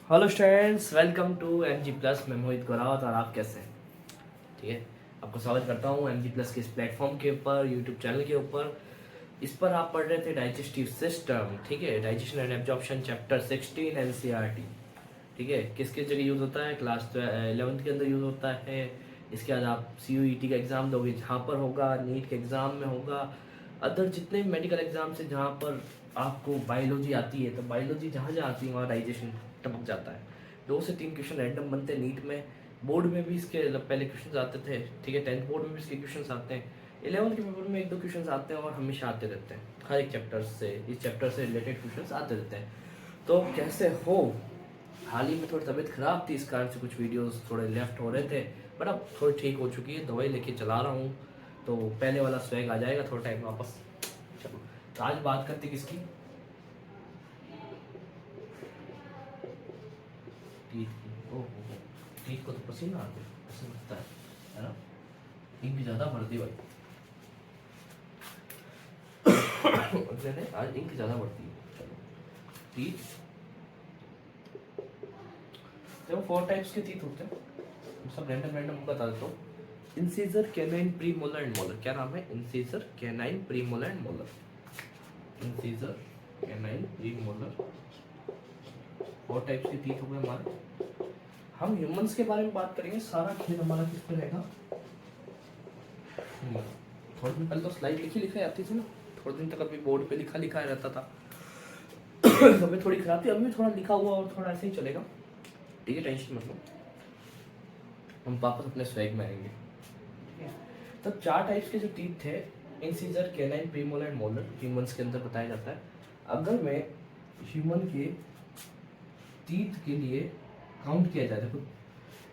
Hello students, welcome to M G plus. मैं मोहित गौरावत और आप कैसे हैं? ठीक है, आपको स्वागत करता हूँ एम जी प्लस के इस प्लेटफॉर्म के ऊपर, यूट्यूब चैनल के ऊपर। इस पर आप पढ़ रहे थे डाइजेस्टिव सिस्टम, ठीक है, digestion and absorption chapter 16 NCERT. ठीक है, किस किस जगह यूज़ होता है? क्लास 11th के अंदर यूज़ होता है। इसके बाद आप CUET का एग्ज़ाम दोगे, जहाँ पर होगा, नीट के एग्ज़ाम में होगा, अदर जितने भी मेडिकल एग्ज़ाम से जहाँ पर आपको बायोलॉजी आती है, तो बायोलॉजी जहाँ जहाँ आती है वहाँ डाइजेशन टपक जाता है। 2 से 3 क्वेश्चन रैंडम बनते हैं नीट में। बोर्ड में भी इसके पहले क्वेश्चन आते थे, ठीक है, 10th बोर्ड में भी इसके क्वेश्चन आते हैं। 11th के पेपर में 1-2 क्वेश्चन आते हैं और हमेशा आते रहते हैं। हर एक चैप्टर से, इस चैप्टर से रिलेटेड क्वेश्चन आते रहते हैं। तो कैसे हो? हाल ही में थोड़ी तबीयत खराब थी, इस कारण से कुछ वीडियोस थोड़े लेफ्ट हो रहे थे, बट अब थोड़ी ठीक हो चुकी है, दवाई लेके चला रहा हूँ, तो पहले वाला स्वैग आ जाएगा थोड़ा टाइम वापस। चलो, तो आज बात करते किसकी? टीथ की। ओह, टीथ को तो पसीना आता है ना? इंक ज़्यादा भर दी भाई। मैंने आज इंक ज़्यादा बढ़ती है। चलो, टीथ, देखो 4 टाइप्स के टीथ होते हैं, सब रैंडम रैंडम बता देता हूँ। Incisor, canine, premolar and molar. क्या नाम है? Incisor, canine, premolar and molar. Incisor, canine, premolar, 4 types के टीथ हो गए हमारे। हम ह्यूमंस के बारे में बात करेंगे। सारा खेल हमारा किस पे रहेगा? थोड़े दिन पहले तो स्लाइड लिखी लिखाई आती थी ना, थोड़े दिन तक अभी बोर्ड पे लिखा लिखा रहता था। तबीयत थोड़ी खराब थी, अभी भी थोड़ा लिखा हुआ और थोड़ा ऐसे ही चलेगा। ठीक है, टेंशन मत लो, हम वापस अपने स्वैग में आएंगे। तो 4 टाइप्स के जो टीथ थे, incisor, canine, premolar and molar, humans के अंदर बताया जाता है। अगर मैं ह्यूमन के टीथ के लिए काउंट किया जाए, देखो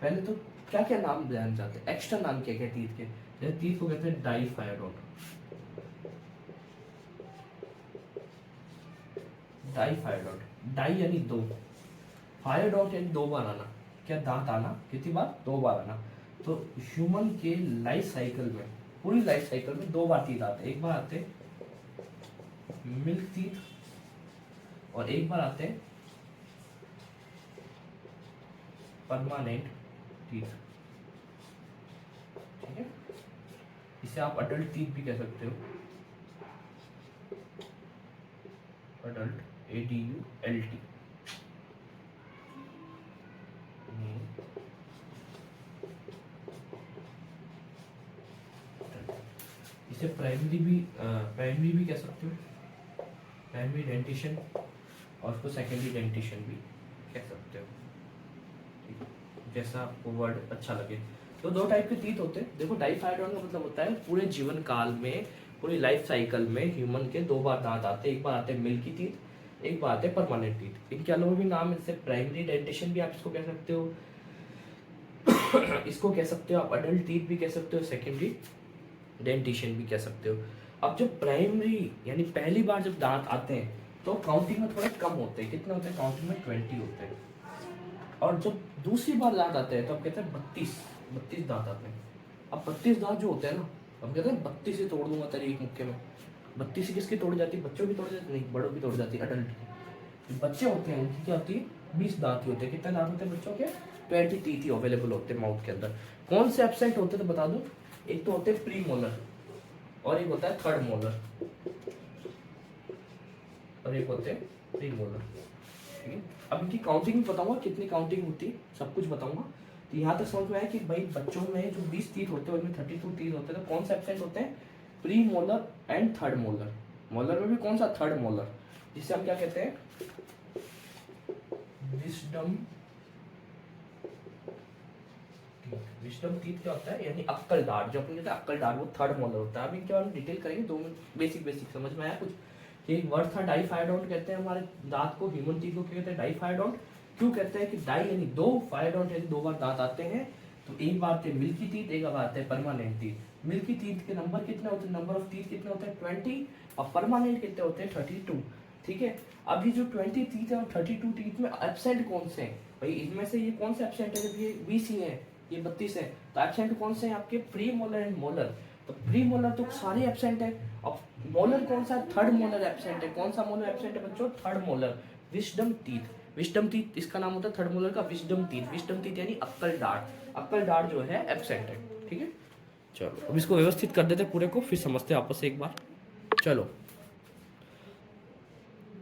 पहले तो क्या क्या नाम जानना चाहते हैं, एक्स्ट्रा नाम क्या क्या टीथ के? जैसे टीथ को कहते हैं डाइफायडोट। डाइफायडोट, डाई यानी 2, फायरडोट यानी 2 बार आना। क्या दांत आना? कितनी बार? 2 बार आना। तो ह्यूमन के लाइफ साइकिल में, पूरी लाइफ साइकिल में 2 बार टीथ आते हैं। एक बार आते मिल्क टीथ और एक बार आते हैं परमानेंट टीथ। ठीक है, इसे आप अडल्ट टीथ भी कह सकते हो। Adult, ADULT। इसे प्राइमरी भी कह सकते हो, प्राइमरी डेंटिशन, और उसको सेकेंडरी डेंटिशन भी कह सकते हो। ठीक है, जैसा आपको वर्ड अच्छा लगे। तो 2 टाइप के टीथ होते हैं। देखो, डाइफायडोन का मतलब होता है पूरे जीवन काल में, पूरी लाइफ साइकिल में ह्यूमन के 2 बार दांत आते हैं। एक बार आते हैं मिल्की टीथ, एक बार आते हैं परमानेंट टीथ। इनके अलावा भी नाम, जैसे प्राइमरी डेंटिशन भी आप इसको कह सकते हो, इसको कह सकते हो आप अडल्ट टीथ भी कह सकते हो, सेकेंडरी डेंटिशन भी कह सकते हो। अब जब प्राइमरी यानी पहली बार जब दांत आते हैं तो काउंटिंग में थोड़े कम होते हैं। कितने होते हैं? काउंटिंग में 20 होते हैं। और जब दूसरी बार दांत आते हैं तो हम कहते हैं 32 दांत आते हैं। अब 32 दांत जो होते हैं ना, हम कहते हैं 32 ही तोड़ दूंगा तेरे एक मुक्के में। 32 ही किसकी तोड़ जाती है? बच्चों की तोड़ जाती नहीं, बड़ों की तोड़ जाती है, अडल्ट की। बच्चे होते हैं उनकी क्या होती है? 20 दांत ही होते हैं। कितने दांत होते हैं बच्चों के? 20 टीथ ही अवेलेबल होते हैं माउथ के अंदर। कौन से एब्सेंट होते हैं तो बता दूं? एक तो होते हैं प्री मोलर, और एक होता है थर्ड मोलर, और एक होते हैं प्री मोलर। ठीक है, अब इनकी काउंटिंग बताऊंगा, कितनी काउंटिंग होती है सब कुछ बताऊंगा। तो यहाँ तक समझ में आया कि भाई बच्चों में जो 20 टीथ होते हैं उनमें 32 टीथ होते हैं। तो कौन सा एब्सेंट होते हैं? Pre molar and third molar. Molar में भी कौन सा? थर्ड मोलर, जिसे हम क्या कहते हैं? Wisdom teeth. विस्डम टीथ क्या होता है? यानी अक्कल दाढ़, जो अपन कहते हैं अक्कल दाढ़, वो थर्ड मोलर होता है। अब इनके बारे में डिटेल करेंगे 2 मिनट। बेसिक बेसिक समझ में आया कुछ? कि एक वर्ड था डाइफायडोंट, कहते हैं हमारे दांत को, ह्यूमन टीथ को क्या कहते हैं? डाइफायडोंट। क्यों कहते हैं? कि डाई यानी 2, फायडोंट यानी 2 बार दांत आते हैं। तो एक बार आते हैं मिल्की टीथ, एक बार आते हैं परमानेंट टीथ। मिल्की टीथ के नंबर कितने होते हैं? नंबर ऑफ टीथ कितने होते हैं? 20। और परमानेंट कितने होते हैं? 32। ठीक है, अब ये जो 20 टीथ है और 32 टीथ में एब्सेंट कौन से हैं भाई? इनमें से ये कौन से एब्सेंट है? जब ये 20 ही है, ये 32 है, तो एब्सेंट कौन से हैं आपके? Pre molar and molar. तो प्री मोलर तो सारे एब्सेंट है। अब मोलर कौन सा? थर्ड मोलर एब्सेंट है। कौन सा मोलर एब्सेंट है बच्चों? Third molar. Wisdom teeth. Wisdom teeth इसका नाम होता है थर्ड मोलर का विस्डम टीथ। विस्डम टीथ यानी अक्कल दाढ़। अक्कल दाढ़ जो है एब्सेंट है, ठीक है। चलो अब इसको व्यवस्थित कर देते पूरे को, फिर समझते हैं आपस से एक बार। चलो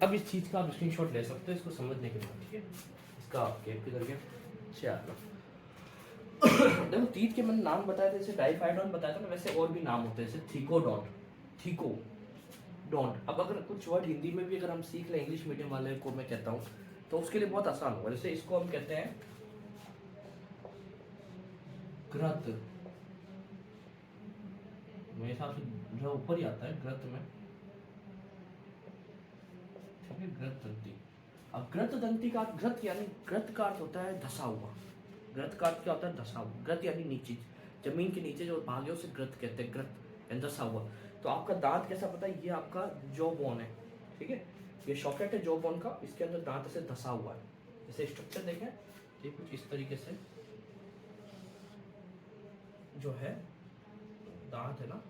अब इस चीज़ का आप स्क्रीनशॉट ले सकते हो इसको समझने के बाद, ठीक है। इसका आप कैप किधर गया? चलो देखो टीथ के मैंने नाम बताया था, जैसे डाइफाइडोन बताया था ना, वैसे और भी नाम होते हैं जैसे थीकोडोंट, थीको डोंट। अब अगर कुछ वर्ड हिंदी में भी अगर हम सीख लें, इंग्लिश मीडियम वाले को मैं कहता हूँ, तो उसके लिए बहुत आसान होगा। जैसे इसको हम कहते हैं ग्रत, मेरे हिसाब से जो ऊपर ही आता है ग्रत में, ठीक है, ग्रत दंती। अब ग्रत दंती का ग्रत यानी ग्रत का अर्थ होता है धसा हुआ। ग्रत का अर्थ क्या होता है? धसा हुआ। ग्रत यानी नीचे, जमीन के नीचे जो भाग है उसे ग्रत कहते हैं, ग्रत यानी धसा हुआ। तो आपका दांत कैसा पता है? ये आपका जॉ बोन है, ठीक है, ये सॉकेट है जॉ बोन का, इसके अंदर दांत ऐसे धसा हुआ है। जैसे स्ट्रक्चर देखें, ये कुछ इस तरीके से जो है दांत है ना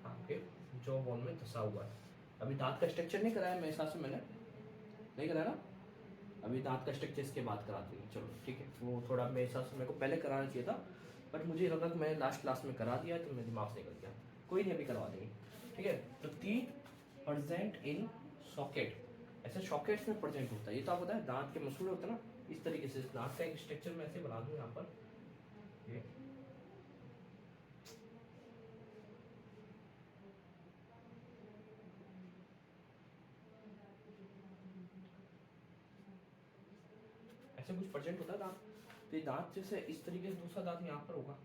आपके जॉ बोन में धसा हुआ है। अभी दांत का स्ट्रक्चर नहीं कराया मेरे हिसाब से, मैंने नहीं कराया ना, अभी दांत का स्ट्रक्चर इसके बाद कराती हूँ। चलो ठीक है, वो थोड़ा मेरे हिसाब से मेरे को पहले कराना चाहिए था, बट मुझे लगा कि मैंने लास्ट क्लास में करा दिया है, तो मेरे दिमाग से निकल गया। कोई नहीं, अभी करवा देंगे, ठीक है। तो टीथ प्रेजेंट इन सॉकेट, ऐसे सॉकेट्स में प्रेजेंट होता है। ये तो आपको पता है, दांत के मसूड़े होते हैं ना, इस तरीके से दांत का एक स्ट्रक्चर मैं ऐसे बना दूँ यहाँ पर, ये ऐसे कुछ प्रेजेंट होता है दांत। तो ये दांत जैसे इस तरीके से दूसरा दांत यहाँ पर होगा,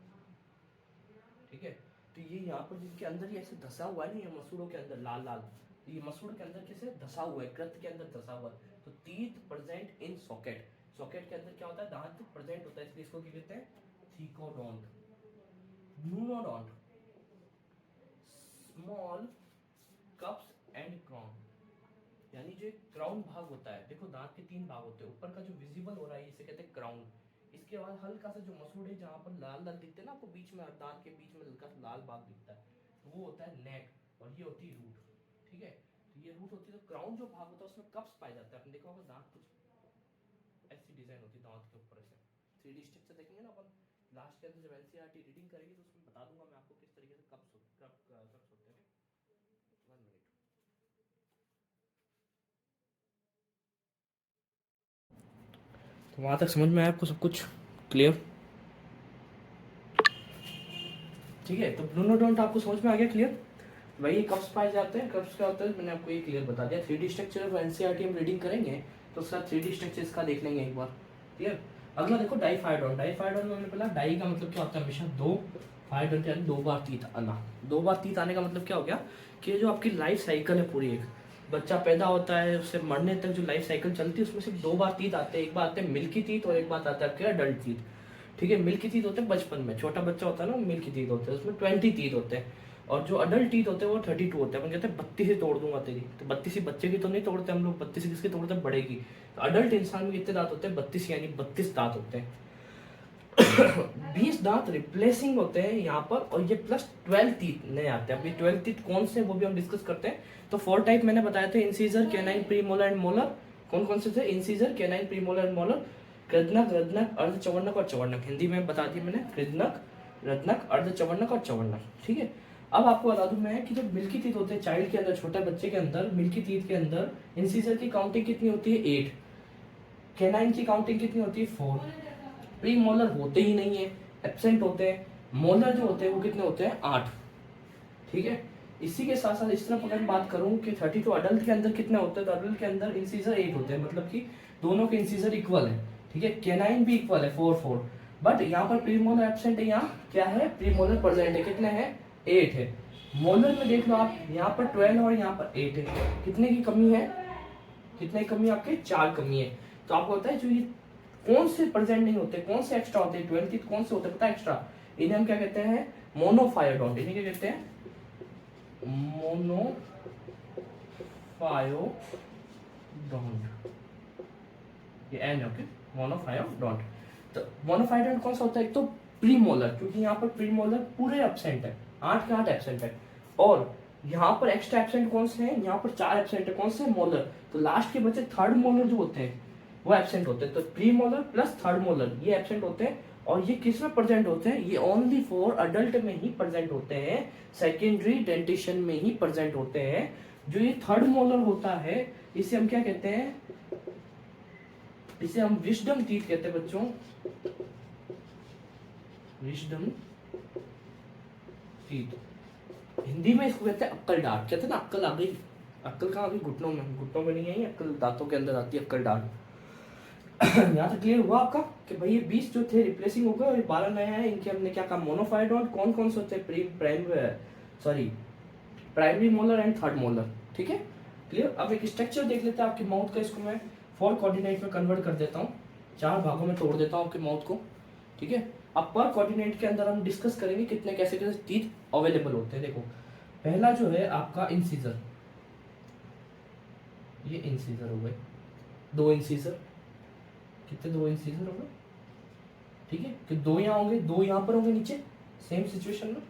ठीक है। तो ये यहाँ पर जिनके अंदर ये ऐसे धसा हुआ है ना, ये मसूड़ों के अंदर लाल लाल, ये मसूड़ के अंदर कैसे धसा हुआ है, ग्रंथ के अंदर धसा हुआ है। तो teeth present in socket, socket के अंदर क्या होता है? दांत प्रेजेंट होता है, इसलिए इसको क्या कहते हैं? थीकोडोंट। न्यूरोडोंट, स्मॉल कप्स एंड क्राउन, यानी जो क्राउन भाग होता है, देखो दांत के तीन भाग होते हैं, ऊपर का जो विजिबल हो रहा है इसे कहते हैं क्राउन। इसके बाद हल्का सा जो मसूड़ है जहाँ पर लाल लाल दिखते हैं ना आपको, बीच में दांत के बीच में हल्का सा लाल भाग दिखता है, तो वो होता है नेक, और ये होती है रूट, ठीक है। तो ये रूट होती है, तो क्राउन जो भाग होता है उसमें कप्स पाए जाते हैं। आपने देखा होगा दांत कुछ ऐसी डिजाइन होती है दांत के ऊपर, ऐसे 3D स्ट्रक्चर देखेंगे ना अपन लास्ट के अंदर, जब एनसीईआरटी रीडिंग करेगी तो उसमें बता दूंगा मैं आपको किस तरीके से कप्स होते हैं। 1 मिनट, तो वहाँ तक समझ में आया आपको सब कुछ क्लियर? ठीक है, तो ब्लूनोडोंट आपको समझ में आ गया, क्लियर? वही कप्स पाए जाते हैं। कप्स क्या होता है मैंने आपको ये क्लियर बता दिया। 3D स्ट्रक्चर एनसीईआरटी हम रीडिंग करेंगे तो उसका 3D स्ट्रक्चर इसका देख लेंगे एक बार, क्लियर। अगला देखो डाइफाइडोन। डाइफाइडोन में हमने पढ़ा, डाई का मतलब क्या होता है? हमेशा दो, फाइडोन यानी दो बार तीत आना। दो बार तीत आने का मतलब क्या हो गया कि जो आपकी लाइफ साइकिल है पूरी, एक बच्चा पैदा होता है उससे मरने तक जो लाइफ साइकिल चलती है उसमें सिर्फ दो बार तीत आते हैं। एक बार आते हैं मिल्की तीत और एक बार आता है आपके अडल्ट तीत, ठीक है। मिल्की टीथ होते हैं बचपन में, छोटा बच्चा होता है ना, मिल्की टीथ होते हैं, उसमें 20 टीथ होते हैं। और जो अडल्ट टीथ होते हैं वो 32 होते हैं। अपन कहते हैं 32 ही तोड़ दूंगा तेरी, तो 32 बच्चे की तो नहीं तोड़ते हम लोग, 32 किसके तोड़ते हैं? बड़े की। तो अडल्ट इंसान में कितने दांत होते हैं? 32, यानी 32 दांत होते हैं। 20 दांत रिप्लेसिंग होते हैं यहाँ पर, और ये प्लस 12 टीथ नए आते हैं। अभी 12 टीथ कौन से वो भी हम डिस्कस करते हैं। तो 4 टाइप मैंने बताए थे, incisor, canine, premolar and molar. कौन कौन से थे? Incisor, canine, premolar and molar. कृदनक, रदनक, अर्ध चवर्णक और चवर्णक। हिंदी में बता दी मैंने, कृदनक, रदनक, अर्ध चवर्णक और चवर्णक, ठीक है। अब आपको बता दूं मैं कि जो मिल्की टीथ होते हैं चाइल्ड के अंदर, छोटे बच्चे के अंदर, मिल्की टीथ के अंदर इंसीजर की काउंटिंग कितनी होती है? 8। कैनाइन की काउंटिंग कितनी होती है? 4। प्री मोलर होते ही नहीं है, एब्सेंट होते हैं। मोलर जो होते हैं वो कितने होते हैं? 8, ठीक है। इसी के साथ साथ इस तरफ अगर बात करूं कि 32 अडल्ट के अंदर कितने होते हैं, तो अडल्ट के अंदर इंसीजर 8 होते हैं, मतलब कि दोनों के इंसीजर इक्वल है, ठीक है। कैनाइन भी इक्वल है 4 4, बट यहाँ पर प्रीमोलर एब्सेंट है, यहाँ क्या है? प्रीमोलर प्रेजेंट है। कितने हैं? 8 है। मोलर में देख लो आप, यहाँ पर 12 और यहाँ पर 8 है। कितने की कमी है? कितने की कमी? आपके 4 कमी है। तो आपको पता है जो ये कौन से प्रेजेंट नहीं होते, कौन से एक्स्ट्रा होते हैं? 12 कौन से होते हैं पता है एक्स्ट्रा? इन्हें हम क्या कहते हैं? मोनोफायोडोंट। इन्हें क्या कहते हैं? मोनोफायोडोंट। ये एन है, ओके, मोनोफायोडोंट। तो मोनोफायोडोंट कौन सा होता है? एक तो प्रीमोलर, क्योंकि यहाँ पर प्रीमोलर पूरे एब्सेंट है, 8 के 8 एब्सेंट है। और यहाँ पर एक्स्ट्रा एब्सेंट कौन से हैं, यहाँ पर 4 एब्सेंट है, कौन से, मोलर। तो लास्ट के बचे थर्ड मोलर जो होते हैं वो एब्सेंट होते हैं। तो pre molar plus third molar ये एब्सेंट होते हैं। और ये किस में प्रेजेंट होते हैं, ये ओनली फॉर अडल्ट में ही प्रेजेंट होते हैं, सेकेंडरी डेंटिशन में ही प्रेजेंट होते हैं। जो ये थर्ड मोलर होता है इसे हम क्या कहते हैं, इसे हम विजडम टीथ कहते हैं बच्चों, विजडम टीथ। हिंदी में इसको कहते हैं अक्कल डांट, कहते हैं ना अक्कल आ गई, अक्कल कहाँ आ गई, घुटनों में, घुटनों में नहीं आई अक्कल, दांतों के अंदर आती है अक्कल डांट। यहाँ तक क्लियर हुआ आपका कि भाई ये 20 जो थे रिप्लेसिंग हो गए और 12 नए हैं, इनके हमने क्या कहा, मोनोफाइडोन। कौन कौन से होते हैं, primary molar and third molar. ठीक है, क्लियर। अब एक स्ट्रक्चर देख लेते हैं आपके माउथ का, इसको मैं 4 कोऑर्डिनेट में कन्वर्ट कर देता हूँ, 4 भागों में तोड़ देता हूँ आपके माउथ को। ठीक है, अब पर कोऑर्डिनेट के अंदर हम डिस्कस करेंगे कितने कैसे कैसे टीथ अवेलेबल होते हैं। देखो पहला जो है आपका इंसीजर, ये इंसीजर हो गए, 2 इंसीजर, कितने, 2 इंसीजर हो गए। ठीक है, कि 2 यहाँ होंगे, 2 यहाँ पर होंगे नीचे, सेम सिचुएशन में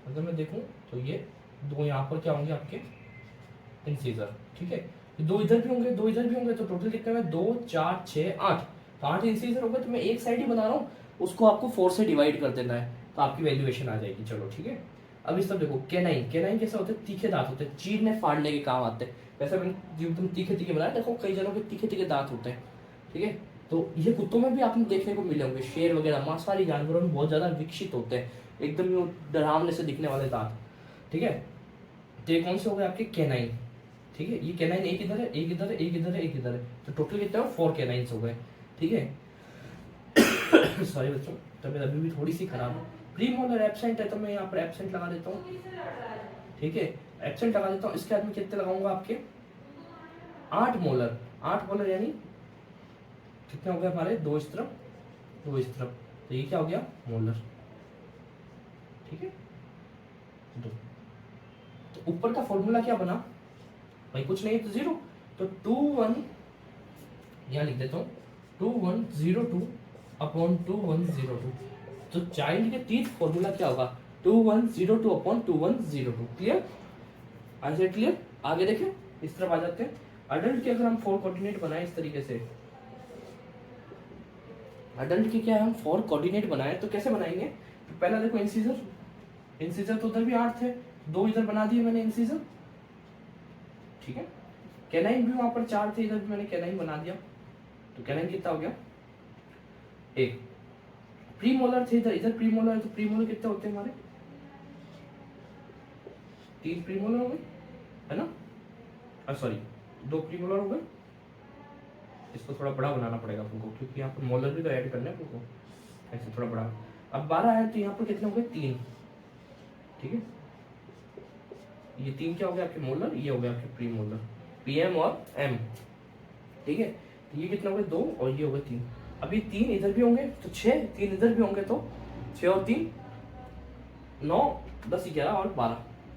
अगर मैं देखूं तो ये 2 यहाँ पर क्या होंगे आपके इंसीजर। ठीक है, 2 इधर भी होंगे, 2 इधर भी होंगे, तो टोटल कितने में, 2 4 6 8, तो 8 इंसीजर हो गए। तो मैं एक साइड ही बना रहा हूँ, उसको आपको 4 से डिवाइड कर देना है तो आपकी वैल्यूएशन आ जाएगी। चलो ठीक है, अब इस तरफ देखो, केनाइन, केनाइन कैसे होते हैं, तीखे दांत होते हैं, चीरने फाड़ने के काम आते हैं। वैसे मैंने तुम तीखे तीखे बनाया, देखो कई जनों के तीखे तीखे दांत होते हैं। ठीक है, तो ये कुत्तों में भी आपने देखने को मिले होंगे, शेर वगैरह मांसाहारी जानवरों में बहुत ज्यादा विकसित होते हैं, एकदम डरावने से दिखने वाले दांत। ठीक है, तो ये कौन से हो गए आपके, केनाइन। ठीक है, ये केनाइन एक इधर है, एक इधर है, एक इधर है, एक इधर है, तो टोटल कितने हो, 4 केनाइन्स हो गए। ठीक है, सॉरी बच्चों, तबीयत अभी भी थोड़ी सी खराब है। प्री मोलर एब्सेंट है तो मैं यहाँ पर एब्सेंट लगा देता हूँ। ठीक है, एब्सेंट लगा देता हूँ। इसके बाद में कितने लगाऊंगा आपके, 8 मोलर, 8 मोलर यानी कितने हो गए हमारे, 2 इस तरफ, 2 इस तरफ, तो ये क्या हो गया, मोलर। ठीक है, 2। तो ऊपर का फॉर्मूला क्या बना भाई, कुछ नहीं तो 0, तो 2 1 यहाँ लिख देता हूँ, 2 1 0 2 अपॉन 2 1 0 2। तो चाइल्ड के टीथ फॉर्मूला क्या होगा, 2 1 0 2 अपॉन 2 1 0 2। Clear, answer clear. आगे देखें, इस तरफ आ जाते हैं। अडल्ट के अगर हम 4 कोऑर्डिनेट बनाए इस तरीके से, अडल्ट के क्या हम 4 कोऑर्डिनेट बनाए तो कैसे बनाएंगे, तो पहला देखो इंसीजर, इंसीजर तो उधर भी 8 थे, 2 इधर बना दिए मैंने इंसीजर। ठीक है, कैनाइन भी वहां पर 4 थे, इधर भी मैंने कैनाइन बना दिया, तो कैनाइन कितना हो गया, 1। प्री मोलर थे इधर, इधर प्री मोलर है, तो प्री मोलर कितने होते हैं हमारे, 3 प्री मोलर हो गए, है ना, सॉरी 2 प्री मोलर हो गए। इसको थोड़ा बड़ा बनाना पड़ेगा आपको, क्योंकि यहाँ पर मोलर भी तो ऐड करना है आपको, ऐसे थोड़ा बड़ा। अब 12 है तो यहाँ पर कितने हो गए, 3। ठीक है, ये 3 क्या हो गया आपके मोलर, ये हो गया आपके प्री मोलर, पीएम और एम। ठीक है, तो ये कितना हो गए, 2 और ये हो गए 3। अब ये 3 इधर भी होंगे तो 6, 3 इधर भी होंगे तो 6 और 3 9 10 11 और 12।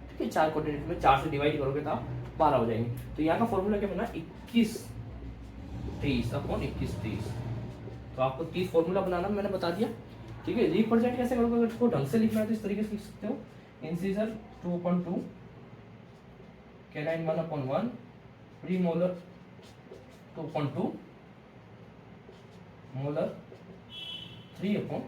ठीक है, 4 कोऑर्डिनेट में 4 से डिवाइड करोगे तो 12 हो जाएंगे। तो यहाँ का फॉर्मूला क्या बना, 21 23 अपॉन 21 23। तो आपको 30 फॉर्मूला बनाना मैंने बता दिया। ठीक है, रिप्रेजेंट कैसे करोगे, अगर इसको ढंग से लिखना है तो इस तरीके से लिख सकते हो, incisor 2/2, canine 1/1, premolar 2/2, molar 3/3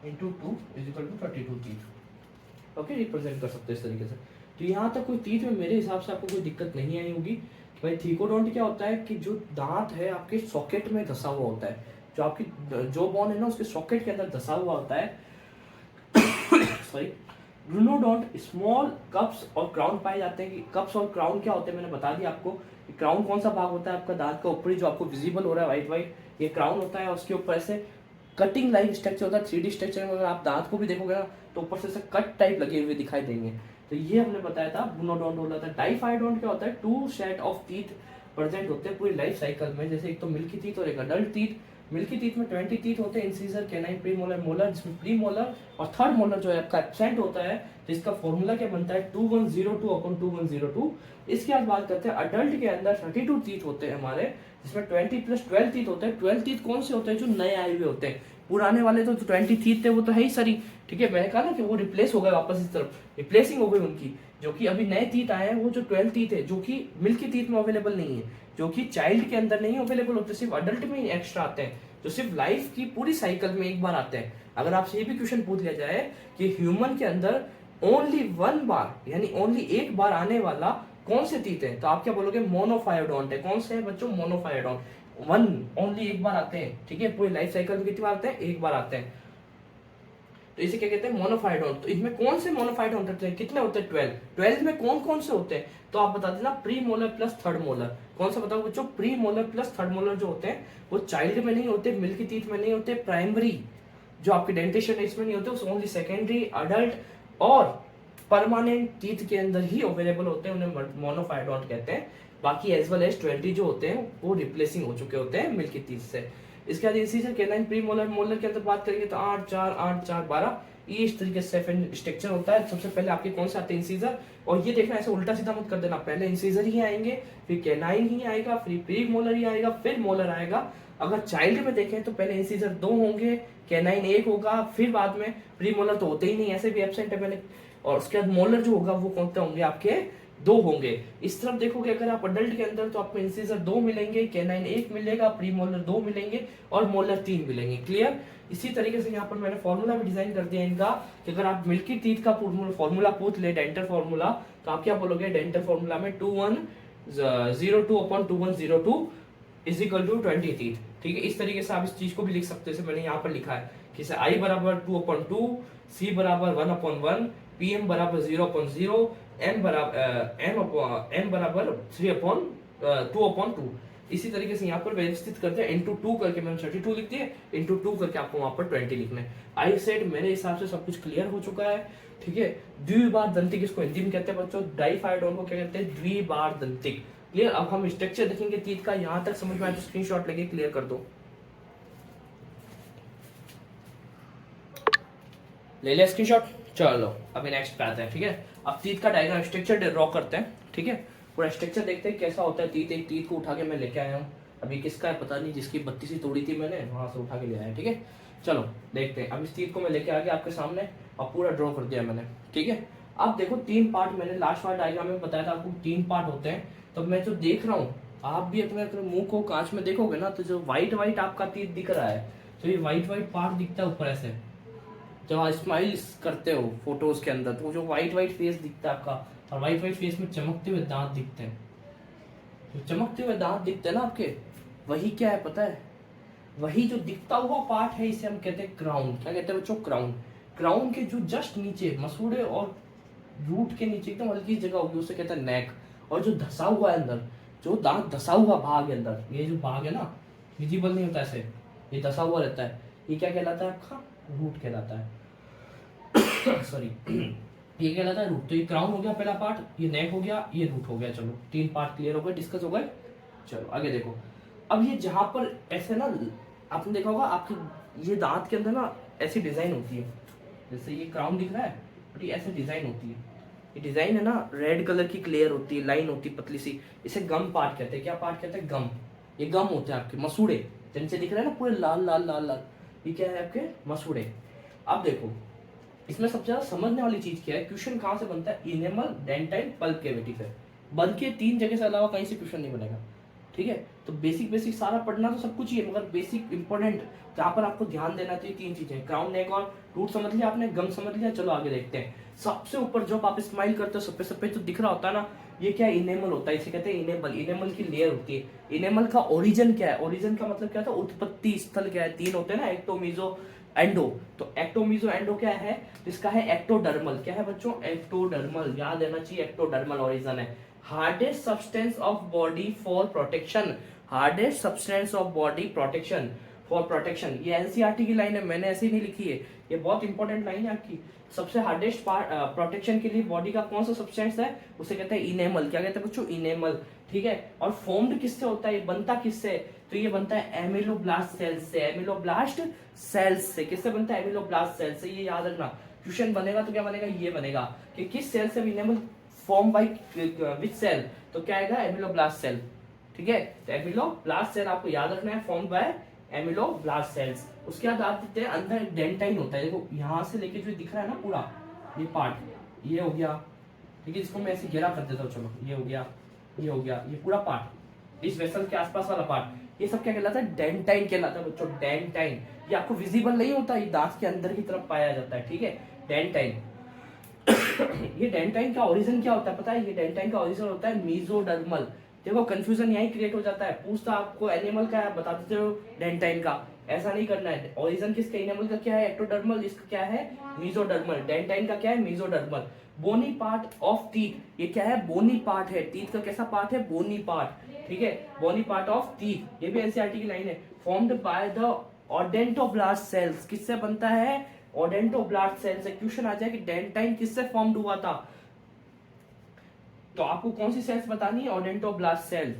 into 2 equal to 32 teeth. Okay, represent कर सकते हैं इस तरीके से। तो यहाँ तक कोई टीथ में मेरे हिसाब से आपको कोई दिक्कत नहीं आई होगी। भाई थीकोडोंट क्या होता है कि जो दांत है आपके सॉकेट में धसा हुआ होता है, जो आपकी जो बोन है ना उसके सॉकेट के अंदर धसा हुआ होता है। सॉरी, ब्रूनोडोंट स्मॉल कप्स और क्राउन पाए जाते हैं। कि कप्स और क्राउन क्या होते हैं मैंने बता दिया आपको। क्राउन कौन सा भाग होता है आपका दांत का ऊपरी जो आपको विजिबल हो रहा है व्हाइट व्हाइट, ये क्राउन होता है। उसके ऊपर ऐसे कटिंग लाइक स्ट्रक्चर होता है, 3D स्ट्रक्चर में अगर आप दांत को भी देखोगे ना तो ऊपर से ऐसे कट टाइप लगे हुए दिखाई देंगे। तो ये हमने बताया था ब्रूनोडोंट होता है। डाइफाइडोंट क्या होता है, 2 सेट ऑफ टीथ प्रेजेंट होते हैं पूरी लाइफ साइकिल में। जैसे एक तो मिल्की टीथ और एक अडल्ट टीथ। मिल्की टीथ में 20 टीथ होते हैं, incisor, canine, pre molar, molar, जिसमें प्री मोलर और थर्ड मोलर जो है आपका एब्सेंट होता है। तो इसका फॉर्मूला क्या बनता है, 2102 अपॉन 2102। इसके बाद बात करते हैं अडल्ट के अंदर 32 टीथ होते हैं हमारे, जिसमें 20 + 12 टीथ होते हैं। 12 टीथ कौन से होते हैं, जो नए आए हुए होते हैं। पुराने वाले तो 20 टीथ थे वो तो है ही सरी, ठीक है। मैंने कहा ना कि वो रिप्लेस हो गए वापस इस तरफ, रिप्लेसिंग हो गई उनकी। जो कि अभी नए टीथ आए हैं वो जो 12 टीथ है, जो कि मिल्की टीथ में अवेलेबल नहीं है, जो कि चाइल्ड के अंदर नहीं अवेलेबल होते, सिर्फ अडल्ट में ही एक्स्ट्रा आते हैं, जो सिर्फ लाइफ की पूरी साइकिल में एक बार आते हैं। अगर आपसे ये भी क्वेश्चन पूछ लिया जाए कि ह्यूमन के अंदर ओनली 1 बार यानी ओनली एक बार आने वाला कौन से टीथ है, तो आप क्या बोलोगे? मोनोफायोडोंट है। कौन से है बच्चों? मोनोफायोडोंट। 1 ओनली एक बार आते हैं, ठीक है। पूरी लाइफ साइकिल में कितनी बार आते हैं? एक बार आते हैं, तो इसे क्या कहते हैं? मोनोफायोडोंट। तो इसमें कौन से मोनोफायोडोंट होते हैं? कितने होते हैं? 12। 12 में कौन कौन से होते हैं? तो आप बता देना pre molar plus third molar. कौन सा बताओ बच्चों? Pre molar plus third molar जो होते हैं वो चाइल्ड में नहीं होते, मिल्की टीथ में नहीं होते, प्राइमरी जो आपके डेंटिशन है इसमें नहीं होते, उस ओनली सेकेंडरी, अडल्ट और परमानेंट टीथ के अंदर ही अवेलेबल होते हैं, उन्हें मोनोफायोडोंट कहते हैं। बाकी एज वेल एज 20 जो होते हैं वो रिप्लेसिंग हो चुके होते हैं मिल्की टीथ से। इसके बाद incisor canine pre molar molar के अंदर बात करेंगे तो 8 4 8 4 12 ये इस तरीके से स्ट्रक्चर होता है। सबसे पहले आपके कौन से आते हैं? इंसिजर। और ये देखना ऐसे उल्टा सीधा मत कर देना, पहले इंसिजर ही आएंगे, फिर कैनाइन ही आएगा, फिर प्री मोलर ही आएगा, फिर मोलर आएगा। अगर चाइल्ड में देखें तो पहले इंसिजर 2 होंगे, कैनाइन 1 होगा, फिर बाद में प्री मोलर तो होते ही नहीं, ऐसे भी एब्सेंट है पहले, और उसके बाद मोलर जो होगा वो कौन से होंगे? आपके 2 होंगे। इस तरफ देखोगे अगर आप अडल्ट के अंदर तो आपको इंसिजर 2 मिलेंगे, कैनाइन 1 मिलेगा, प्री मोलर 2 मिलेंगे और मोलर 3 मिलेंगे। क्लियर? इसी तरीके से यहाँ पर मैंने फॉर्मूला भी डिजाइन कर दिया इनका कि अगर आप मिल्की टीथ का फॉर्मूला पूछ ले, डेंटल फॉर्मूला, तो आप क्या बोलोगे? डेंटल फॉर्मूला में 2102/2102 इज इक्वल टू 20 टीथ, ठीक है। इस तरीके से आप इस चीज को भी लिख सकते हो, जैसे मैंने यहाँ पर लिखा है कि I बराबर 2/2, C बराबर 1/1, PM बराबर 0/0, M बराबर 2/2। इसी तरीके से यहाँ पर व्यवस्थित करते हैं, इंटू 2 करके मैंने 32 लिख दिए, इंटू 2 करके आपको वहां पर 20 लिखना है। आई सेड मेरे हिसाब से सब कुछ क्लियर हो चुका है, ठीक है। द्विबार दंतिक इसको हिंदी में कहते हैं बच्चों, डाइफाइडोन को क्या कहते हैं? द्विबार दंतिक। क्लियर? अब हम स्ट्रक्चर देखेंगे टीथ का, यहां तक समझ में आए तो स्क्रीनशॉट लेके क्लियर कर दो। ले लिया स्क्रीनशॉट? चलो अभी नेक्स्ट पे आते हैं, ठीक है। अब टीथ का डायग्राम स्ट्रक्चर ड्रॉ करते हैं, ठीक है। पूरा स्ट्रक्चर देखते हैं कैसा होता है। टीथ, एक टीथ को उठा के मैं लेके आया हूँ, अभी किसका है पता नहीं, जिसकी 32 तोड़ी थी मैंने वहां से उठा के ले आया, ठीक है। चलो देखते हैं। अब इस टीथ को मैं लेके आ गया आपके सामने और पूरा ड्रॉ कर दिया मैंने, ठीक है। अब देखो 3 पार्ट, मैंने लास्ट वाला डायग्राम में बताया था आपको 3 पार्ट होते हैं। तो मैं जो देख रहा हूँ, आप भी अपने मुंह को कांच में देखोगे ना, तो जो व्हाइट व्हाइट आपका टीथ दिख रहा है, तो ये व्हाइट व्हाइट पार्ट दिखता है ऊपर ऐसे, जब आप स्माइल करते हो फोटोज के अंदर, तो जो व्हाइट व्हाइट फेस दिखता है आपका, और व्हाइट व्हाइट फेस में चमकते हुए दांत दिखते हैं, जो चमकते हुए दांत दिखते हैं ना आपके, वही क्या है पता है? वही जो दिखता हुआ पार्ट है, इसे हम कहते हैं क्राउन। क्या कहते हैं बच्चों? क्राउन। क्राउन के जो जस्ट नीचे, मसूड़े और रूट के नीचे एकदम हल्की जगह होगी, उसे कहते हैं नेक। और जो धसा हुआ है अंदर, जो दांत धसा हुआ भाग है अंदर, ये जो भाग है ना, विजिबल नहीं होता ऐसे, ये धसा हुआ रहता है, ये क्या कहलाता है? आपका रूट कहलाता है। सॉरी, ये कहलाता है रूट। तो ये क्राउन हो गया पहला पार्ट, ये नेक हो गया, ये रूट हो गया। चलो 3 पार्ट क्लियर हो गए, डिस्कस हो गए। चलो आगे देखो। अब ये जहां पर ऐसे ना, आपने देखा होगा आपके ये दांत के अंदर ना ऐसी डिजाइन होती है, जैसे ये क्राउन दिख रहा है, बट ये ऐसे डिजाइन होती है। ये डिजाइन है ना रेड कलर की, क्लियर होती है, लाइन होती है पतली सी, इसे गम पार्ट कहते हैं। क्या पार्ट कहते हैं? गम। ये गम होते हैं आपके मसूड़े, जिनसे दिख रहा है ना पूरे लाल लाल लाल लाल, ये क्या है? आपके मसूड़े। अब देखो इसमें सबसे ज्यादा समझने वाली चीज क्या है? क्वेश्चन कहाँ से बनता है? इनेमल, डेंटाइल, पल्प कैविटी से बन के 3 जगह से अलावा कहीं से क्वेश्चन नहीं बनेगा, ठीक है। तो बेसिक बेसिक सारा पढ़ना तो सब कुछ ही है, मगर बेसिक इंपॉर्टेंट जहाँ पर आपको ध्यान देना चाहिए 3 चीजें, क्राउन, नेक और रूट समझ लिया आपने, गम समझ लिया। चलो आगे देखते हैं। सबसे ऊपर जब आप स्माइल करते हो सफेद सफेद जो दिख रहा होता है ना, ये क्या है? इनेमल होता है, इसे कहते हैं इनेमल। इनेमल की लेयर होती है। इनेमल का ओरिजिन क्या है? ओरिजिन का मतलब क्या था? उत्पत्ति स्थल क्या है? 3 होते हैं ना, एक्टो, मीजो, एंडो। तो एक्टो, मीजो, एंडो क्या है? इसका है एक्टोडर्मल। क्या है बच्चों? एक्टोडर्मल। याद रहना चाहिए, एक्टोडर्मल ओरिजिन है। Hardest substance of body for protection, hardest substance of body protection, for protection. ये एनसीईआरटी की लाइन है, मैंने ऐसे ही नहीं लिखी है, ये बहुत इंपॉर्टेंट लाइन है आपकी। सबसे हार्डेस्ट प्रोटेक्शन के लिए बॉडी का कौन सा सब्सटेंस है? उसे कहते हैं इनेमल। क्या कहते हैं बच्चों? इनेमल, ठीक है। और फॉर्म्ड किससे होता है? ये बनता किससे? तो ये बनता है एमिलोब्लास्ट सेल्स से। एमिलोब्लास्ट सेल्स से। किससे बनता है? एमिलोब्लास्ट सेल्स से। ये याद रखना, क्वेश्चन बनेगा तो क्या बनेगा? ये बनेगा कि किस सेल से enamel form by which cell, तो क्या आएगा? एमिलोब्लास्ट सेल, ठीक है। तो एमिलोब्लास्ट सेल आपको याद रखना है, फॉर्म बाय एमिलोब्लास्ट सेल्स। उसके बाद आप देखते हैं अंदर एक डेंटाइन होता है, देखो यहाँ से लेके जो दिख रहा है ना पूरा ये पार्ट, ये हो गया, ठीक है, इसको मैं ऐसे घेरा कर देता हूँ, चलो ये हो गया, ये हो गया, ये पूरा पार्ट, इस वेसल के आसपास वाला पार्ट, ये सब क्या कहलाता है, डेंटाइन कहलाता है बच्चों, डेंटाइन। ये आपको विजिबल नहीं होता, ये दांत के अंदर की तरफ पाया जाता है, ठीक है, डेंटाइन। ये डेंटाइन का ओरिजिन क्या होता है पता है, ये डेंटाइन का ओरिजिन होता है मीजोडर्मल। देखो कंफ्यूजन यही क्रिएट हो जाता है, पूछता आपको एनिमल का है, बता देते हो डेंटाइन का, ऐसा नहीं करना है। ओरिजिन किसका, एनिमल का क्या है, एक्टोडर्मल, इसका क्या है मीजोडर्मल, डेंटाइन का क्या है mesodermal. Bony part of teeth, ये क्या है, बोनी पार्ट है, टीथ का कैसा पार्ट है, बोनी पार्ट, ठीक है, बोनी पार्ट ऑफ टीथ, ये भी एनसीईआरटी की लाइन है। Formed by the odontoblast cells, किससे बनता है, ओडेंटोब्लास्ट सेल से। क्वेश्चन आ जाए कि डेंटाइन किससे फॉर्म्ड हुआ था, तो आपको कौन सी सेल्स बतानी है, ओडेंटोब्लास्ट सेल।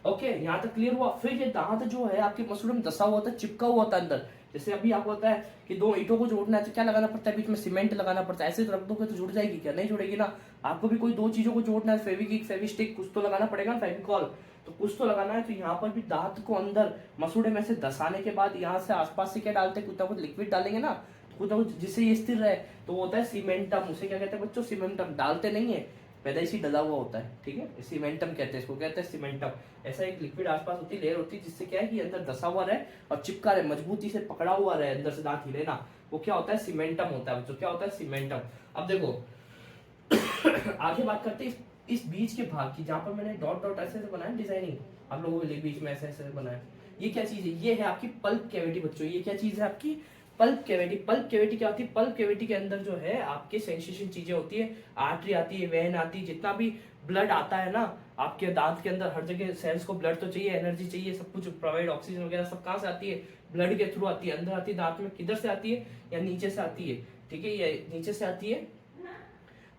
ओके, यहां तक क्लियर हुआ। फिर ये दांत जो है आपके मसूड़े में दसा हुआ था, चिपका हुआ था अंदर। जैसे अभी आपको होता है कि दो ईंटों को जोड़ना है तो क्या लगाना पड़ता है, बीच में सीमेंट लगाना पड़ता है, ऐसे तो रख दोगे तो जुड़ जाएगी क्या, नहीं जुड़ेगी ना। आपको भी कोई दो चीजों को जोड़ना है, फेविक्विक फेविस्टिक कुछ तो लगाना पड़ेगा ना, फेविकॉल तो कुछ तो लगाना है। तो यहाँ पर भी दांत को अंदर मसूड़े में से धसाने के बाद यहाँ से आसपास से क्या डालते हैं, कुछ ना कुछ लिक्विड डालेंगे ना, कुछ ना कुछ जिससे ये स्थिर रहे, तो वो होता है सीमेंटम। उसे क्या कहते हैं बच्चों, सीमेंटम। डालते नहीं है, पैदाइशी डला हुआ होता है, ठीक है, सीमेंटम कहते हैं इसको, कहते हैं सीमेंटम। ऐसा एक लिक्विड आसपास होती है, लेयर होती है, जिससे क्या है कि अंदर धसा हुआ रहे और चिपका रहे, मजबूती से पकड़ा हुआ रहे, अंदर से दांत हिले ना, वो क्या होता है, सीमेंटम होता है बच्चों। क्या होता है, सीमेंटम। अब देखो आगे बात करते हैं इस बीच के भाग की, जहां पर मैंने डॉट डॉट ऐसे बनाया डिजाइनिंग, आप लोगों के लिए बीच में ऐसे ऐसे बनाया। ये क्या चीज है, ये है आपकी पल्प कैविटी बच्चों। ये क्या चीज है आपकी, पल्प कैविटी। पल्प कैविटी क्या होती है, पल्प कैविटी के अंदर जो है आपके सेंसेशन चीजें होती है, आर्टरी आती है, वेन आती है, जितना भी ब्लड आता है ना आपके दांत के अंदर, हर जगह सेल्स को ब्लड तो चाहिए, एनर्जी चाहिए, सब कुछ प्रोवाइड, ऑक्सीजन वगैरह सब कहाँ से आती है, ब्लड के थ्रू आती है, अंदर आती है दांत में। किधर से आती है, या नीचे से आती है, ठीक है, ये नीचे से आती है,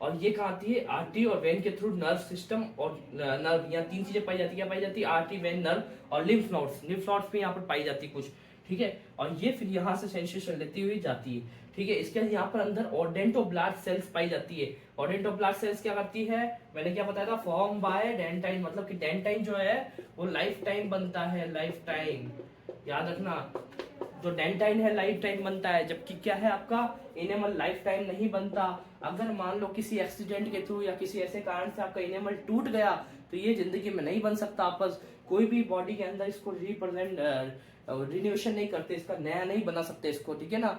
और ये कहाँ आती है, आर्टरी और वेन के थ्रू नर्व सिस्टम और नर्व, यहाँ तीन चीजें पाई जाती है। क्या पाई जाती है, आर्टरी, वेन, नर्व और लिम्फ नोड्स। लिम्फ नोड्स भी यहाँ पर पाई जाती है कुछ, ठीक है, और ये फिर यहाँ से सेंसेशन लेती हुई जाती है, ठीक है। इसके यहाँ पर अंदर ओडेंटोब्लास्ट सेल्स पाई जाती है। ओडेंटोब्लास्ट सेल्स क्या करती है, मैंने क्या बताया था, फॉर्म बाय डेंटाइन, मतलब कि डेंटाइन जो है वो लाइफ टाइम बनता है, लाइफ टाइम, याद रखना, जो डेंटाइन है लाइफ टाइम बनता है, जबकि क्या है आपका इनेमल लाइफ टाइम नहीं बनता। अगर मान लो किसी एक्सीडेंट के थ्रू या किसी ऐसे कारण से आपका इनेमल टूट गया तो ये जिंदगी में नहीं बन सकता आपस, कोई भी बॉडी के अंदर इसको रिप्रेजेंट रिन्यूएशन नहीं करते, इसका नया नहीं बना सकते इसको, ठीक है ना,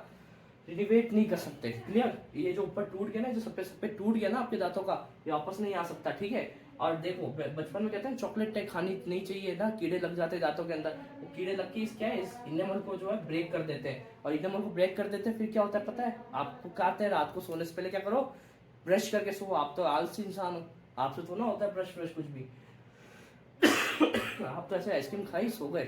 रिनिवेट नहीं कर सकते, क्लियर। ये जो ऊपर टूट गया ना, जो सफेद सफेद टूट गया ना आपके दांतों का, ये वापस नहीं आ सकता, ठीक है। और देखो बचपन में कहते हैं चॉकलेट खानी नहीं चाहिए ना, कीड़े लग जाते हैं दांतों के अंदर, वो कीड़े लग के इस क्या है, इस इनेमल को जो है ब्रेक कर देते हैं, और इनेमल को ब्रेक कर देते हैं, फिर क्या होता है पता है आपको, कहते हैं रात को सोने से पहले क्या करो, ब्रश करके सो। आप तो आलसी इंसान हो, आपसे तो ना होता है ब्रश ब्रश कुछ भी आप तो ऐसे आइसक्रीम खाई सो गए,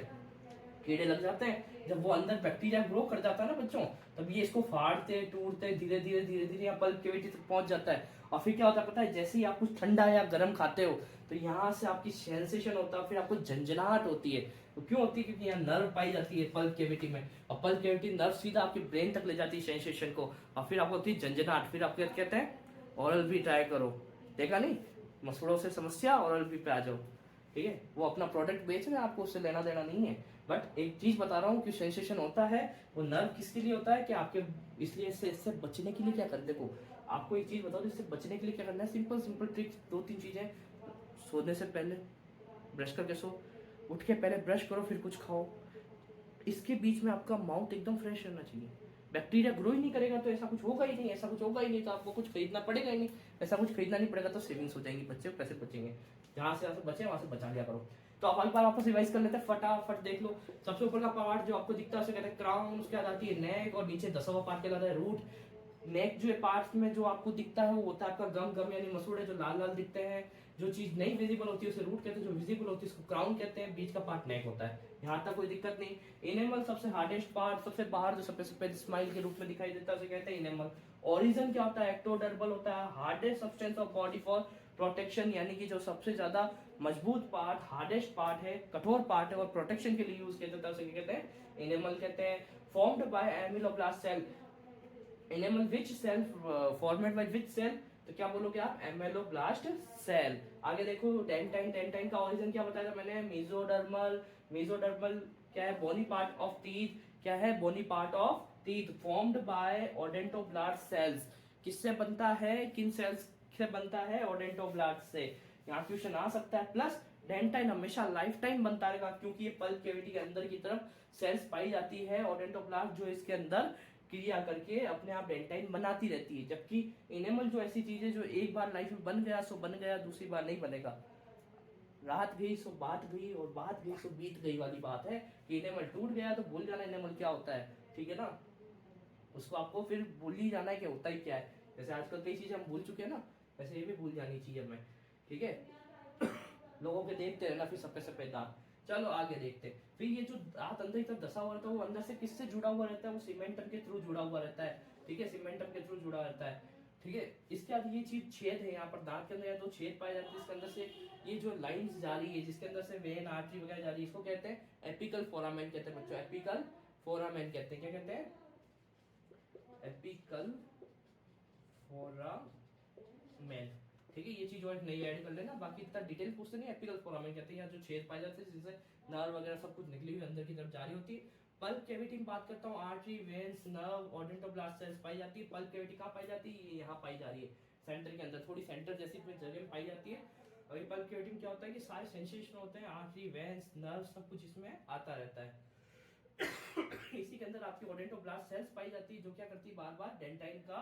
कीड़े लग जाते हैं। जब वो अंदर बैक्टीरिया ग्रो कर जाता है ना बच्चों, तब ये इसको फाड़ते टूटते धीरे धीरे धीरे धीरे यहाँ पल्प कैविटी तक पहुंच जाता है। और फिर क्या होता है पता है, जैसे ही आप कुछ ठंडा या गर्म खाते हो तो यहाँ से आपकी सेंसेशन होता है, फिर आपको झंझनाहट होती है। तो क्यों होती है, क्योंकि यहाँ नर्व पाई जाती है पल्प कैविटी में, और पल्प कैविटी नर्व सीधा आपके ब्रेन तक ले जाती है सेंसेशन को, और फिर आपको होती है झंझनाहट। फिर आप क्या कहते हैं, ओरल भी ट्राई करो, देखा नहीं, मसूड़ों से समस्या, ओरल भी पे आ जाओ, ठीक है। वो अपना प्रोडक्ट बेच रहे हैं, आपको उससे लेना देना नहीं है, बट एक चीज बता रहा हूँ कि सेंसेशन होता है वो नर्व किसके लिए होता है, कि आपके, इसलिए इससे बचने के लिए क्या कर, देखो आपको एक चीज बताओ, इससे बचने के लिए क्या करना है, सिंपल सिंपल ट्रिक्स, दो तीन चीजें। सोने से पहले ब्रश करके सो, उठ के पहले ब्रश करो फिर कुछ खाओ, इसके बीच में आपका माउथ एकदम फ्रेश रहना चाहिए। बैक्टीरिया ग्रो ही नहीं करेगा तो ऐसा कुछ होगा ही नहीं, ऐसा कुछ होगा ही नहीं, तो आपको कुछ खरीदना पड़ेगा ही नहीं, ऐसा कुछ खरीदना नहीं पड़ेगा तो सेविंग्स हो जाएंगी, बच्चे पैसे बचेंगे, जहां से बचे वहां से बचा लिया करो। तो आप एक बार वापस रिवाइज कर लेते हैं, फटाफट देख लो। सबसे ऊपर का पार्ट जो आपको दिखता है उसे कहते हैं क्राउन, उसके बाद आती है नेक, और नीचे 10वां पार्ट कहलाता है रूट। नेक जो है पार्ट में जो आपको दिखता है वो होता है आपका गम, गम यानी मसूड़े जो लाल लाल दिखते हैं, जो चीज नहीं विजिबल होती है उसे रूट कहते हैं, जो विजिबल होती है उसको क्राउन कहते हैं, बीच का पार्ट नेक होता है। यहाँ तक कोई दिक्कत नहीं। इनेमल सबसे हार्डेस्ट पार्ट, सबसे बाहर जो सफेद सफेद स्माइल के रूप में दिखाई देता है उसे कहते हैं इनेमल। ओरिजिन क्या होता है, एक्टोडर्मल होता है, hardest substance of body for protection, यानी कि जो सबसे ज्यादा मजबूत पार्ट, हार्डेस्ट पार्ट है, कठोर पार्ट है और प्रोटेक्शन के लिए यूज किया जाता है उसे कहते हैं इनेमल कहते हैं। Formed by ameloblast cell, enamel which cell formed by which cell, तो क्या बोलोगे आप, एमेलोब्लास्ट सेल। आगे देखो डेंटाइन, डेंटाइन का ओरिजिन क्या बताया था मैंने, मीजोडर्मल, मीजोडर्मल क्या है बोनी पार्ट ऑफ टीथ, क्या है bony part of teeth formed by odontoblast cells. किससे बनता है, किन सेल्स से बनता है, ओडेंटोब्लास्ट से। यहाँ क्वेश्चन आ सकता है। प्लस डेंटाइन हमेशा लाइफ टाइम बनता रहेगा क्योंकि ये पल्प कैविटी के अंदर की तरफ सेल्स पाई जाती है ओडेंटोब्लास्ट जो इसके अंदर क्रिया करके अपने आप डेंटाइन बनाती रहती है। जबकि इनेमल जो ऐसी चीज है जो एक बार लाइफ में बन गया सो बन गया, दूसरी बार नहीं बनेगा। रात गई सो बात गई और बात गई सो बीत गई वाली बात है कि इनेमल टूट गया तो भूल जाना इनेमल क्या होता है, ठीक है ना। उसको आपको फिर भूल ही जाना है कि होता ही क्या है। जैसे आजकल कई चीजें हम भूल चुके हैं ना, वैसे ये भी भूल जानी चाहिए हमें, ठीक है। लोगों के देखते रहना फिर सफेद सफेद दांत। चलो आगे देखते हैं। फिर ये जो दांत अंदर की तरफ धसा हुआ रहता है वो अंदर से किससे जुड़ा हुआ रहता है, वो सीमेंटम के थ्रू जुड़ा हुआ रहता है, ठीक है, सीमेंटम के थ्रू जुड़ा रहता है, ठीक है। इसके बाद ये चीज छेद है, यहाँ पर दांत के अंदर दो छेद पाए जाते हैं, इसके अंदर से ये जो लाइंस जा रही है जिसके अंदर से वेन आर्टरी वगैरह जा रही है, इसको कहते हैं एपिकल फोरामेन कहते हैं बच्चों, एपिकल फोरामेन कहते हैं। क्या कहते हैं, एपिकल फोरामेन, ठीक है। ये चीज और नई ऐड कर लेना, बाकी इतना डिटेल पूछते नहीं। एपिकल फोरामेन कहते हैं यहाँ जो छेद पाए जाते हैं जिससे नर्व वगैरह सब कुछ निकली हुई अंदर की तरफ जारी होती है। पल्प कैविटी में बात करता हूँ, artery veins nerve odontoblast cells पाई जाती है। पल्प कैविटी कहाँ पाई जाती है, ये यहाँ पाई जा रही है सेंटर के अंदर, थोड़ी सेंटर जैसी जगह में पाई जाती है। और ये पल्प कैविटी में क्या होता है कि सारे सेंसेशन होते हैं, आर्टरी वेन्स नर्व सब कुछ इसमें आता रहता है। इसी के अंदर आपकी ओडेंटोब्लास्ट सेल्स पाई जाती है जो क्या करती है, बार बार डेंटाइन का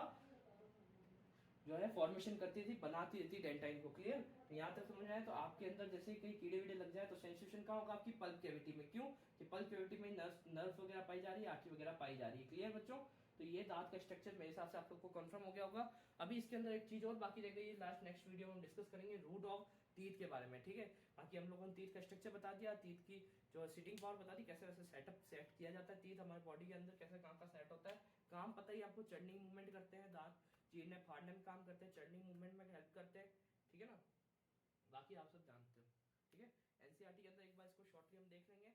जो है फॉर्मेशन करती थी, बनाती रहती डेंटाइन को। क्लियर, यहाँ तक समझ आया। तो आपके अंदर जैसे कई कीड़े वीड़े लग जाए तो सेंसेशन कहाँ होगा, आपकी पल्प कैविटी में। क्यों, कि पल्प कैविटी में नर्व वगैरह पाई जा रही है, आर्टरी वगैरह पाई जा रही है। क्लियर बच्चों, तो ये दांत का स्ट्रक्चर मेरे हिसाब से आप लोग को कंफर्म हो गया होगा। अभी इसके अंदर एक चीज और बाकी रह गई है, लास्ट नेक्स्ट वीडियो में हम डिस्कस करेंगे रूट ऑफ टीथ के बारे में, ठीक है। बाकी हम लोगों ने टीथ का स्ट्रक्चर बता दिया, टीथ की जो सिटिंग पावर बता दी, कैसे वैसे सेट किया जाता है टीथ हमारे बॉडी के अंदर, कैसे कहाँ का सेट होता है। काम पता ही आपको, चर्निंग मूवमेंट करते हैं दांत, चीरने फाड़ने में काम करते हैं, चर्निंग मूवमेंट में हेल्प करते हैं, ठीक है ना। बाकी आप सब जानते हो, ठीक है। एनसीईआरटी के अंदर एक बार इसको शॉर्टली हम देख लेंगे।